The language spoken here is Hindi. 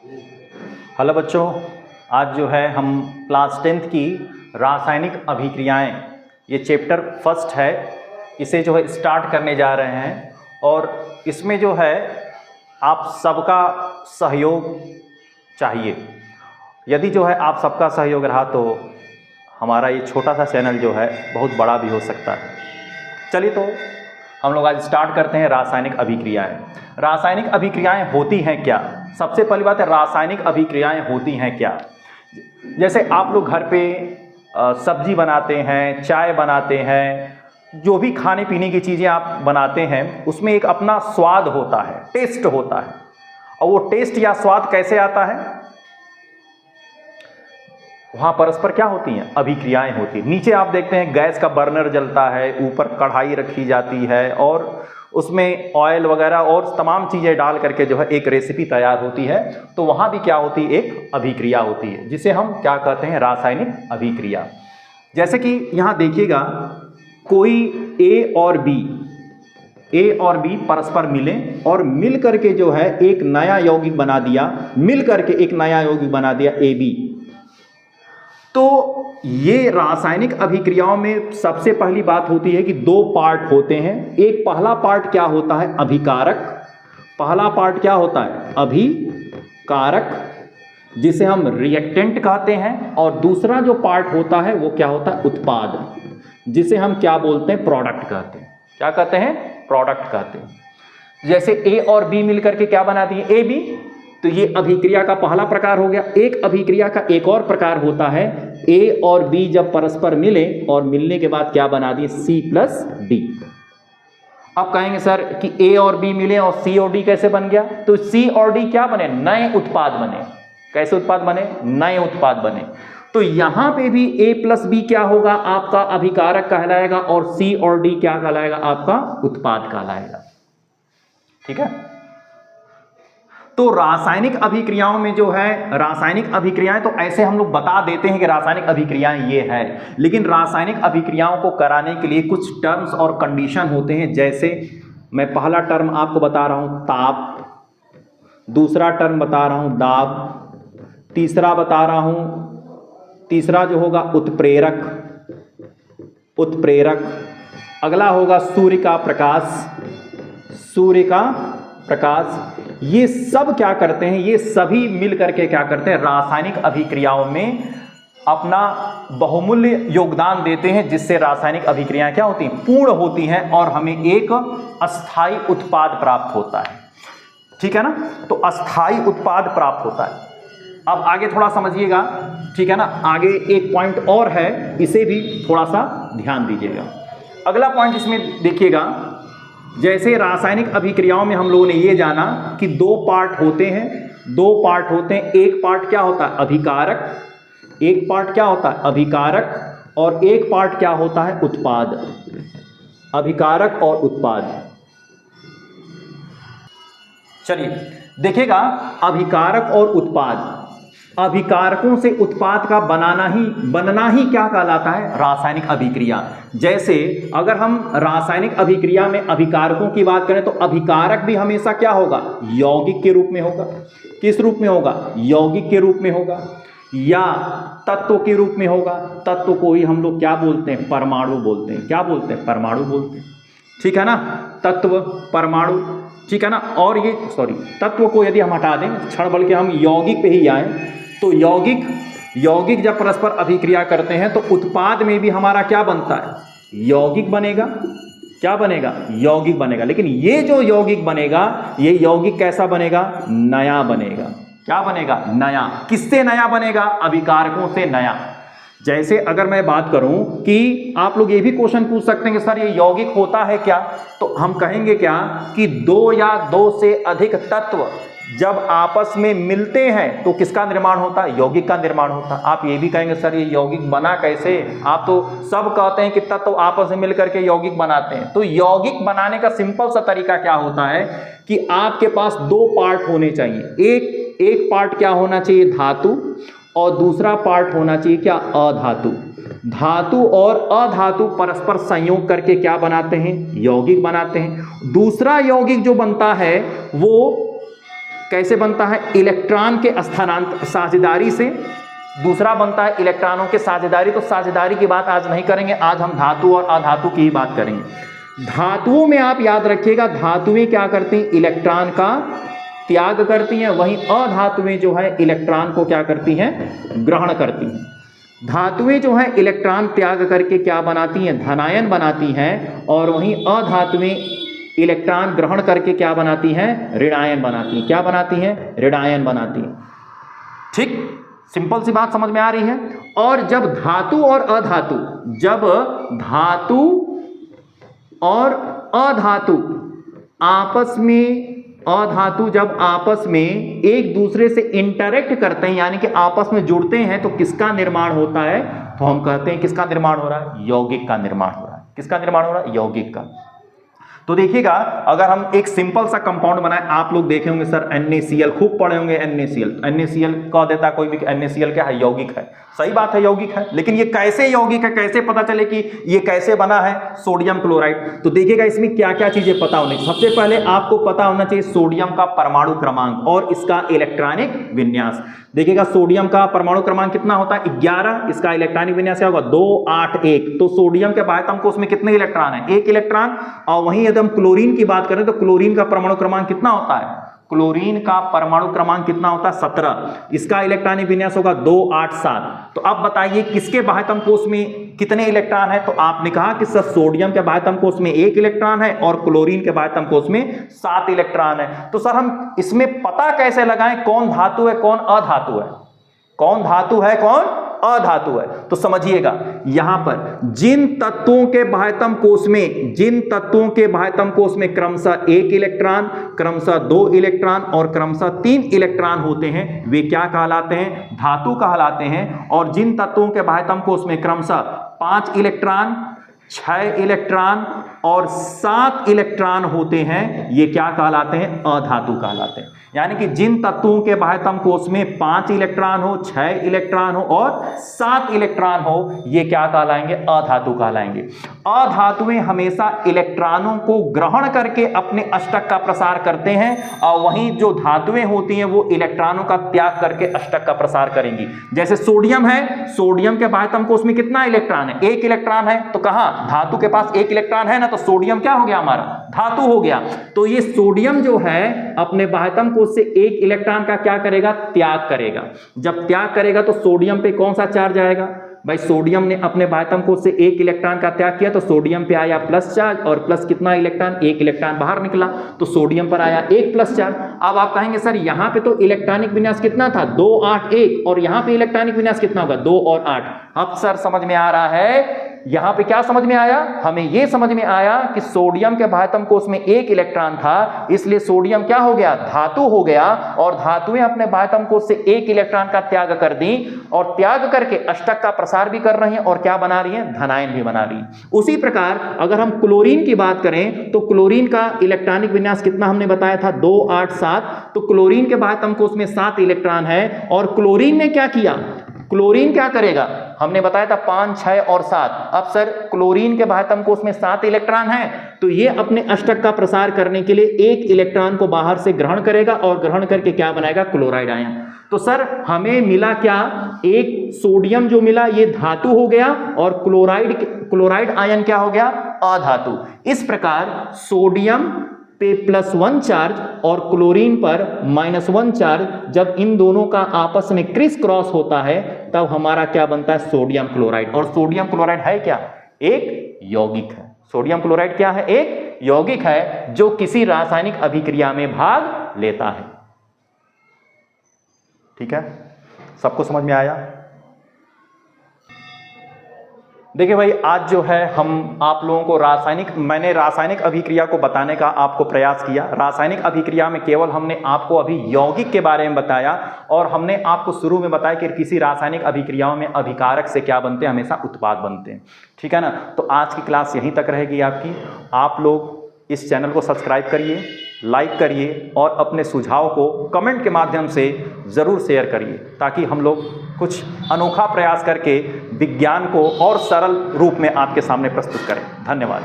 हेलो बच्चों, आज जो है हम क्लास 10th की रासायनिक अभिक्रियाएं, ये चैप्टर फर्स्ट है, इसे जो है स्टार्ट करने जा रहे हैं। और इसमें जो है आप सबका सहयोग चाहिए। यदि जो है आप सबका सहयोग रहा तो हमारा ये छोटा सा चैनल जो है बहुत बड़ा भी हो सकता है। चलिए तो हम लोग आज स्टार्ट करते हैं रासायनिक अभिक्रियाएं। रासायनिक अभिक्रियाएं होती हैं क्या? सबसे पहली बात है, रासायनिक अभिक्रियाएं होती हैं क्या? जैसे आप लोग घर पे सब्जी बनाते हैं, चाय बनाते हैं, जो भी खाने पीने की चीज़ें आप बनाते हैं उसमें एक अपना स्वाद होता है, टेस्ट होता है। और वो टेस्ट या स्वाद कैसे आता है? वहाँ परस्पर क्या होती हैं? अभिक्रियाएं होती हैं। नीचे आप देखते हैं गैस का बर्नर जलता है, ऊपर कढ़ाई रखी जाती है और उसमें ऑयल वगैरह और तमाम चीज़ें डाल करके जो है एक रेसिपी तैयार होती है। तो वहाँ भी क्या होती है? एक अभिक्रिया होती है, जिसे हम क्या कहते हैं? रासायनिक अभिक्रिया। जैसे कि यहाँ देखिएगा, कोई ए और बी परस्पर मिले और मिल करके जो है एक नया यौगिक बना दिया, मिल करके एक नया यौगिक बना दिया AB। तो ये रासायनिक अभिक्रियाओं में सबसे पहली बात होती है कि दो पार्ट होते हैं। एक पहला पार्ट क्या होता है? अभिकारक। पहला पार्ट क्या होता है? अभिकारक, जिसे हम रिएक्टेंट कहते हैं। और दूसरा जो पार्ट होता है वो क्या होता है? उत्पाद, जिसे हम क्या बोलते हैं? प्रोडक्ट कहते हैं। क्या कहते हैं? प्रोडक्ट कहते हैं। जैसे ए और बी मिलकर के क्या बना दिए? AB। तो ये अभिक्रिया का पहला प्रकार हो गया। एक अभिक्रिया का एक और प्रकार होता है, A और B जब परस्पर मिले और मिलने के बाद क्या बना दिए? C+D। आप कहेंगे सर कि A और B मिले और C और D कैसे बन गया? तो C और D क्या बने? नए उत्पाद बने। कैसे उत्पाद बने? नए उत्पाद बने। तो यहां पे भी A+B क्या होगा? आपका अभिकारक कहलाएगा और C और D क्या कहलाएगा? आपका उत्पाद कहलाएगा। ठीक है। तो रासायनिक अभिक्रियाओं में जो है, रासायनिक अभिक्रियाएं तो ऐसे हम लोग बता देते हैं कि रासायनिक अभिक्रियाएं ये है, लेकिन रासायनिक अभिक्रियाओं को कराने के लिए कुछ टर्म्स और कंडीशन होते हैं। जैसे मैं पहला टर्म आपको बता रहा हूं ताप, दूसरा टर्म बता रहा हूं दाब, तीसरा बता रहा हूं, तीसरा जो होगा उत्प्रेरक, अगला होगा सूर्य का प्रकाश। ये सब क्या करते हैं? ये सभी मिल करके क्या करते हैं? रासायनिक अभिक्रियाओं में अपना बहुमूल्य योगदान देते हैं, जिससे रासायनिक अभिक्रियाएं क्या होती हैं? पूर्ण होती हैं और हमें एक अस्थायी उत्पाद प्राप्त होता है। ठीक है ना? तो अस्थायी उत्पाद प्राप्त होता है। अब आगे थोड़ा समझिएगा, ठीक है ना? आगे एक पॉइंट और है, इसे भी थोड़ा सा ध्यान दीजिएगा। अगला पॉइंट इसमें देखिएगा, जैसे रासायनिक अभिक्रियाओं में हम लोगों ने ये जाना कि दो पार्ट होते हैं। एक पार्ट क्या होता है? अभिकारक, और एक पार्ट क्या होता है? उत्पाद। अभिकारक और उत्पाद। चलिए देखिएगा, अभिकारक और उत्पाद। अभिकारकों से उत्पाद का बनना ही क्या कहलाता है? रासायनिक अभिक्रिया। जैसे अगर हम रासायनिक अभिक्रिया में अभिकारकों की बात करें तो अभिकारक भी हमेशा क्या होगा? यौगिक के रूप में होगा। किस रूप में होगा? यौगिक के रूप में होगा या तत्व के रूप में होगा। तत्व को ही हम लोग क्या बोलते हैं? परमाणु बोलते हैं। क्या बोलते हैं? परमाणु बोलते हैं। ठीक है ना? तत्व, परमाणु, ठीक है ना? और ये तत्व को यदि हम हटा दें, क्षण बल के हम यौगिक पे ही आए, तो यौगिक जब परस्पर अभिक्रिया करते हैं तो उत्पाद में भी हमारा क्या बनता है? यौगिक बनेगा। क्या बनेगा? यौगिक बनेगा। लेकिन ये जो यौगिक बनेगा, ये यौगिक कैसा बनेगा? नया बनेगा। क्या बनेगा? नया। किससे नया बनेगा? अभिकारकों से नया। जैसे अगर मैं बात करूं कि आप लोग ये भी क्वेश्चन पूछ सकते हैं कि सर ये यौगिक होता है क्या? तो हम कहेंगे क्या कि दो या दो से अधिक तत्व जब आपस में मिलते हैं तो किसका निर्माण होता है? यौगिक का निर्माण होता है। आप ये भी कहेंगे सर ये यौगिक बना कैसे? आप तो सब कहते हैं कि तत्व आपस में मिलकर के यौगिक बनाते हैं। तो यौगिक बनाने का सिंपल सा तरीका क्या होता है कि आपके पास दो पार्ट होने चाहिए। एक पार्ट क्या होना चाहिए? धातु, और दूसरा पार्ट होना चाहिए क्या? अधातु। धातु और अधातु परस्पर संयोग करके क्या बनाते हैं? यौगिक बनाते हैं। दूसरा यौगिक जो बनता है वो कैसे बनता है? इलेक्ट्रॉन के स्थानांतर साझेदारी से। दूसरा बनता है इलेक्ट्रॉनों के साझेदारी। तो साझेदारी की बात आज नहीं करेंगे, आज हम धातु और अधातु की ही बात करेंगे। धातुओं में आप याद रखिएगा, धातुएं क्या करती हैं? इलेक्ट्रॉन का त्याग करती हैं, वहीं अधातुएं जो है इलेक्ट्रॉन को क्या करती हैं? ग्रहण करती हैं। धातुएं जो है इलेक्ट्रॉन त्याग करके क्या बनाती हैं? धनायन बनाती हैं, और वहीं अधातुएं इलेक्ट्रॉन ग्रहण करके क्या बनाती हैं? ऋणायन बनाती हैं। क्या बनाती हैं? ऋणायन बनाती हैं। ठीक, सिंपल सी बात समझ में आ रही है। और जब धातु और अधातु, जब धातु और अधातु आपस में, अधातु जब आपस में एक दूसरे से इंटरेक्ट करते हैं, यानी कि आपस में जुड़ते हैं, तो किसका निर्माण होता है? तो हम कहते हैं किसका निर्माण हो रहा है? यौगिक का निर्माण हो रहा है। किसका निर्माण हो रहा है? यौगिक का। तो देखिएगा, अगर हम एक सिंपल सा कंपाउंड बनाएं, आप लोग देखे होंगे सर NaCl, खूब पढ़े होंगे NaCl। NaCl कह देता कोई भी NaCl क्या है? यौगिक है। सही बात है, यौगिक है। लेकिन ये कैसे यौगिक है? कैसे पता चले कि ये कैसे बना है? Sodium chloride. तो देखिएगा इसमें क्या क्या चीजें पता होनी चाहिए। सबसे पहले आपको पता होना चाहिए सोडियम का परमाणु क्रमांक और इसका इलेक्ट्रॉनिक विन्यास। देखिएगा सोडियम का परमाणु क्रमांक कितना होता है? 11। इसका इलेक्ट्रॉनिक विन्यास क्या होगा? 2 8 1। तो सोडियम के बाह्यतम कोश में कितने इलेक्ट्रॉन है? 1 इलेक्ट्रॉन। और वहीं यदि हम क्लोरीन की बात करें तो क्लोरीन का परमाणु क्रमांक कितना होता है? क्लोरीन का परमाणु क्रमांक कितना होता है? 17। इसका इलेक्ट्रॉनिक विन्यास होगा 2 8 7। तो अब बताइए किसके बाह्यतम कोश में कितने इलेक्ट्रॉन है? तो आपने कहा कि सर सोडियम के बाह्यतम कोश में 1 इलेक्ट्रॉन है और क्लोरीन के बाह्यतम कोश में 7 इलेक्ट्रॉन है। तो सर हम इसमें पता कैसे लगाएं कौन धातु है कौन अधातु है? कौन धातु है कौन अधातु है? तो समझिएगा, यहां पर जिन तत्वों के बाह्यतम कोश में, जिन तत्वों के बाह्यतम कोश में क्रमशः 1 इलेक्ट्रॉन, क्रमशः 2 इलेक्ट्रॉन और क्रमशः 3 इलेक्ट्रॉन होते हैं, वे क्या कहलाते हैं? धातु कहलाते हैं। और जिन तत्वों के बाह्यतम कोश में क्रमशः 5 इलेक्ट्रॉन, 6 इलेक्ट्रॉन और 7 इलेक्ट्रॉन होते हैं, ये क्या कहलाते हैं? अधातु कहलाते हैं। यानी कि जिन तत्वों के बाह्यतम कोश में 5 इलेक्ट्रॉन हो, 6 इलेक्ट्रॉन हो और 7 इलेक्ट्रॉन हो, ये क्या कहलाएंगे? अधातु कहलाएंगे। अधातुएं हमेशा इलेक्ट्रॉनों को ग्रहण करके अपने अष्टक का प्रसार करते हैं, और वहीं जो धातुएं होती हैं वो इलेक्ट्रॉनों का त्याग करके अष्टक का प्रसार करेंगी। जैसे सोडियम है, सोडियम के बाह्यतम कोश में कितना इलेक्ट्रॉन है? 1 इलेक्ट्रॉन है। तो कहां? धातु के पास 1 इलेक्ट्रॉन है ना, तो सोडियम क्या हो गया? हमारा धातु हो गया। तो ये सोडियम जो है अपने बाह्यतम कोश से 1 इलेक्ट्रॉन का क्या करेगा? त्याग करेगा। जब त्याग करेगा तो सोडियम पे कौन सा चार्ज आएगा? भाई सोडियम ने अपने बाह्यतम कोश से 1 इलेक्ट्रॉन का त्याग किया, तो सोडियम पे आया प्लस चार्ज, और प्लस कितना इलेक्ट्रॉन? 1 इलेक्ट्रॉन बाहर निकला, तो सोडियम पर आया 1 प्लस चार्ज। अब आप कहेंगे सर यहां पे तो इलेक्ट्रॉनिक विन्यास कितना था? 2 8 1, और यहां पे इलेक्ट्रॉनिक विन्यास कितना होगा? 2 और 8। अब सर समझ में आ रहा है, यहां पे क्या समझ में आया? हमें यह समझ में आया कि सोडियम के बाह्यतम कोश में 1 इलेक्ट्रॉन था, इसलिए सोडियम क्या हो गया? धातु हो गया। और धातुएं अपने बाह्यतम कोश से 1 इलेक्ट्रॉन का त्याग कर दी, और त्याग करके अष्टक का प्रसार भी कर रही हैं, और क्या बना रही हैं? धनायन भी बना रही हैं। उसी प्रकार अगर हम क्लोरीन की बात करें तो क्लोरीन का इलेक्ट्रॉनिक विन्यास कितना हमने बताया था? 2 8 7। तो क्लोरीन के बाह्यतम कोश में 7 इलेक्ट्रॉन है, और क्लोरीन ने क्या किया? क्लोरीन क्या करेगा? हमने बताया था 5 6 और 7। अब सर क्लोरीन के बाह्यतम कोश में 7 इलेक्ट्रॉन है, तो ये अपने अष्टक का प्रसार करने के लिए 1 इलेक्ट्रॉन को बाहर से ग्रहण करेगा, और ग्रहण करके क्या बनाएगा? Chloride ion. तो सर हमें मिला क्या? एक सोडियम जो मिला ये धातु हो गया, और क्लोराइड आयन क्या हो गया? अधातु। इस प्रकार सोडियम पे +1 चार्ज और क्लोरीन पर -1 चार्ज, जब इन दोनों का आपस में क्रिस क्रॉस होता है, तब हमारा क्या बनता है? Sodium chloride. और सोडियम क्लोराइड है क्या? एक यौगिक है। सोडियम क्लोराइड क्या है? एक यौगिक है जो किसी रासायनिक अभिक्रिया में भाग लेता है। ठीक है, सबको समझ में आया? देखिए भाई, आज जो है हम आप लोगों को मैंने रासायनिक अभिक्रिया को बताने का आपको प्रयास किया। रासायनिक अभिक्रिया में केवल हमने आपको अभी यौगिक के बारे में बताया, और हमने आपको शुरू में बताया कि किसी रासायनिक अभिक्रियाओं में अभिकारक से क्या बनते हैं? हमेशा उत्पाद बनते हैं। ठीक है ना? तो आज की क्लास यहीं तक रहेगी आपकी। आप लोग इस चैनल को सब्सक्राइब करिए, लाइक करिए, और अपने सुझाव को कमेंट के माध्यम से ज़रूर शेयर करिए, ताकि हम लोग कुछ अनोखा प्रयास करके विज्ञान को और सरल रूप में आपके सामने प्रस्तुत करें। धन्यवाद।